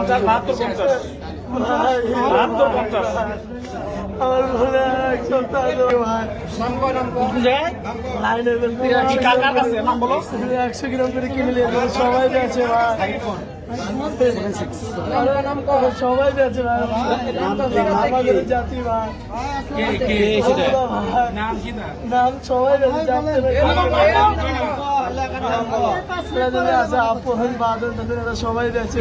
50 72 50 আমার মনে হয় এক সপ্তাহ ভাই লাইনে কার কাছে নাম বলো 100 গ্রাম করে কিনে নিয়ে যাবো, সবাই বেচে ভাই, সবাই বেচে ভাই, আমাদের জাতি ভাই, নাম সবাই বেচে জানতে আছে আপন বাদন, সবাই বেচে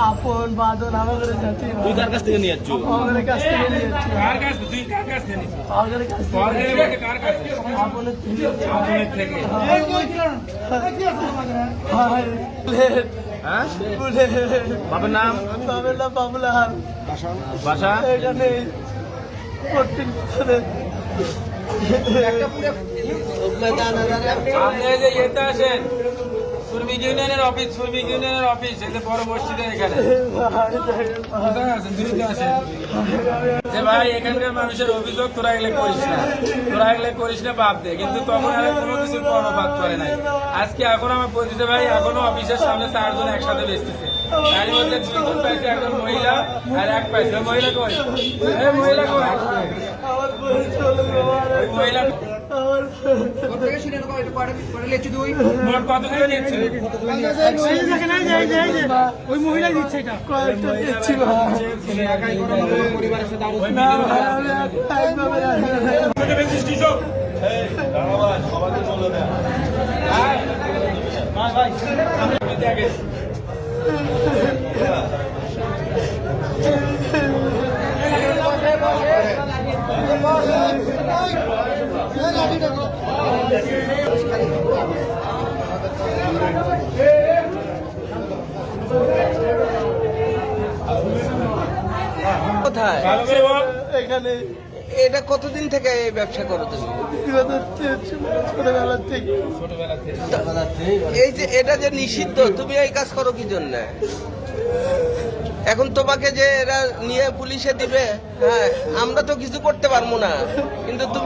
আপন বাদন আমাদের জাতি তুই কার কাছ থেকে নিয়ে যাচ্ছ? আমাদের কাছ থেকে নিয়ে যাচ্ছি, কার কাছ থেকে? তুই কার কাছ থেকে নিস? আমাদের কাছ থেকে কার কাছ থেকে? আপনের থেকে আপনাদের থেকে। হ্যাঁ? বাবার নাম? বাবার নাম বাবুলাল, বাসা? এখানে প্রত্যেক আপনি এই যে ইয়েতে আসেন, শ্রমিক ইউনিয়নের অফিস এই যে বড় মসজিদের এখানে কোথায় আছেন? দ্রুত আসেন। যে ভাই এখানকার মানুষের অভিযোগ তোরা এগুলো করিস না বাপ দে, কিন্তু তখন আর কোনো কিছু কর্ণপাত করে নাই। আজকে এখন আমার বলতেছে ভাই এখনো অফিসের সামনে 4 জন একসাথে বেচতেছে, তার মধ্যে 2 জন পাইছে, একজন মহিলা আর এক পাইছে। মহিলা কই? মহিলা কই? মহিলা মোট কত করে নিচ্ছে? ওই মহিলা দিচ্ছে, এটা কয়েকটা দিচ্ছি পরিবারের সাথে আরো কোথায় এখানে এটা কতদিন থেকে এই ব্যবসা করো তুমি? ছোটবেলার থেকে এই যে এটা যে নিষিদ্ধ, তুমি এই কাজ করো কি জন্য? এখন তোমাকে যে এরা নিয়ে পুলিশে দিবে, হ্যাঁ আমরা তো কিছু করতে পারবো না, কিন্তু তুমি